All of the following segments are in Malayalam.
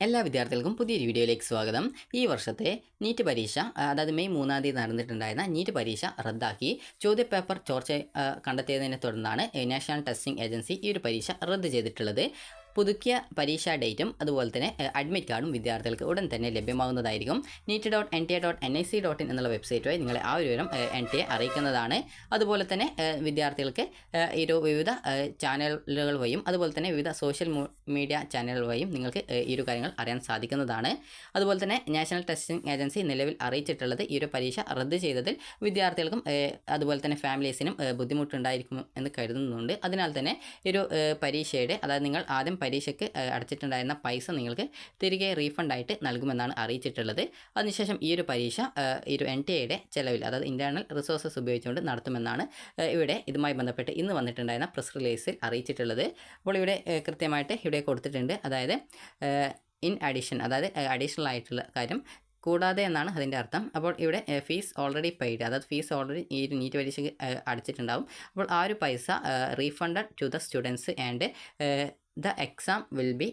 എല്ലാ വിദ്യാർത്ഥികൾക്കും പുതിയൊരു വീഡിയോയിലേക്ക് സ്വാഗതം. ഈ വർഷത്തെ നീറ്റ് പരീക്ഷ അതായത് മെയ് 3-ാം തീയതി നടന്നിട്ടുണ്ടായിരുന്ന നീറ്റ് പരീക്ഷ റദ്ദാക്കി. ചോദ്യപേപ്പർ ചോർച്ച കണ്ടെത്തിയതിനെ തുടർന്നാണ് നാഷണൽ ടെസ്റ്റിംഗ് ഏജൻസി ഈ ഒരു പരീക്ഷ റദ്ദ് ചെയ്തിട്ടുള്ളത്. പുതുക്കിയ പരീക്ഷാ ഡേറ്റും അതുപോലെ തന്നെ അഡ്മിറ്റ് കാർഡും വിദ്യാർത്ഥികൾക്ക് ഉടൻ തന്നെ ലഭ്യമാകുന്നതായിരിക്കും. NEET.NTA.NIC.in എന്നുള്ള വെബ്സൈറ്റ് വഴി നിങ്ങളെ ആ ഒരു വിവരം NTA അറിയിക്കുന്നതാണ്. അതുപോലെ തന്നെ വിദ്യാർത്ഥികൾക്ക് ഈ ഒരു വിവിധ ചാനലുകൾ വഴിയും അതുപോലെ തന്നെ വിവിധ സോഷ്യൽ മീഡിയ ചാനലുകൾ വഴിയും നിങ്ങൾക്ക് ഈ ഒരു കാര്യങ്ങൾ അറിയാൻ സാധിക്കുന്നതാണ്. അതുപോലെ തന്നെ നാഷണൽ ടെസ്റ്റിംഗ് ഏജൻസി നിലവിൽ അറിയിച്ചിട്ടുള്ളത് ഈ ഒരു പരീക്ഷ റദ്ദ് ചെയ്തതിൽ വിദ്യാർത്ഥികൾക്കും അതുപോലെ തന്നെ ഫാമിലീസിനും ബുദ്ധിമുട്ടുണ്ടായിരിക്കും എന്ന് കരുതുന്നുണ്ട്. അതിനാൽ തന്നെ ഈ ഒരു പരീക്ഷയുടെ അതായത് നിങ്ങൾ ആദ്യം പരീക്ഷയ്ക്ക് അടച്ചിട്ടുണ്ടായിരുന്ന പൈസ നിങ്ങൾക്ക് തിരികെ റീഫണ്ടായിട്ട് നൽകുമെന്നാണ് അറിയിച്ചിട്ടുള്ളത്. അതിനുശേഷം ഈ ഒരു പരീക്ഷ ഈ ഒരു NTA ചെലവിൽ അതായത് ഇൻറ്റേർണൽ റിസോഴ്സസ് ഉപയോഗിച്ചുകൊണ്ട് നടത്തുമെന്നാണ് ഇവിടെ ഇതുമായി ബന്ധപ്പെട്ട് ഇന്ന് വന്നിട്ടുണ്ടായിരുന്ന പ്രസ് റിലീസിൽ അറിയിച്ചിട്ടുള്ളത്. അപ്പോൾ ഇവിടെ കൃത്യമായിട്ട് ഇവിടെ കൊടുത്തിട്ടുണ്ട്. അതായത് ഇൻ അഡീഷൻ അതായത് അഡീഷണൽ ആയിട്ടുള്ള കാര്യം കൂടാതെ എന്നാണ് അതിൻ്റെ അർത്ഥം. അപ്പോൾ ഇവിടെ ഫീസ് ഓൾറെഡി പെയ്ഡ് അതായത് ഫീസ് ഓൾറെഡി ഈ ഒരു നീറ്റ് പരീക്ഷയ്ക്ക് അടച്ചിട്ടുണ്ടാവും. അപ്പോൾ ആ ഒരു പൈസ refunded to the students and the exam will be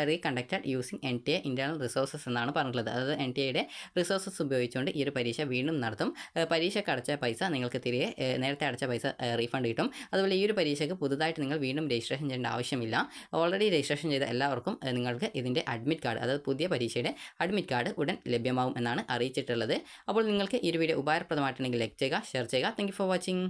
reconducted using NTA internal resources എന്നാണ് പറഞ്ഞിട്ടുള്ളത്. അതായത് NTA റിസോഴ്സസ് ഉപയോഗിച്ചുകൊണ്ട് ഈ ഒരു പരീക്ഷ വീണ്ടും നടത്തും. പരീക്ഷയ്ക്ക് അടച്ച പൈസ നിങ്ങൾക്ക് തിരികെ നേരത്തെ അടച്ച പൈസ റീഫണ്ട് കിട്ടും. അതുപോലെ ഈ ഒരു പരീക്ഷയ്ക്ക് പുതുതായിട്ട് നിങ്ങൾ വീണ്ടും രജിസ്ട്രേഷൻ ചെയ്യേണ്ട ആവശ്യമില്ല. ഓൾറെഡി രജിസ്ട്രേഷൻ ചെയ്ത എല്ലാവർക്കും നിങ്ങൾക്ക് ഇതിൻ്റെ അഡ്മിറ്റ് കാർഡ് അതായത് പുതിയ പരീക്ഷയുടെ അഡ്മിറ്റ് കാർഡ് ഉടൻ ലഭ്യമാവും എന്നാണ് അറിയിച്ചിട്ടുള്ളത്. അപ്പോൾ നിങ്ങൾക്ക് ഈ ഒരു വീഡിയോ ഉപകാരപ്രദമായിട്ടുണ്ടെങ്കിൽ ലൈക്ക് ചെയ്യുക, ഷെയർ ചെയ്യുക. Thank you for watching.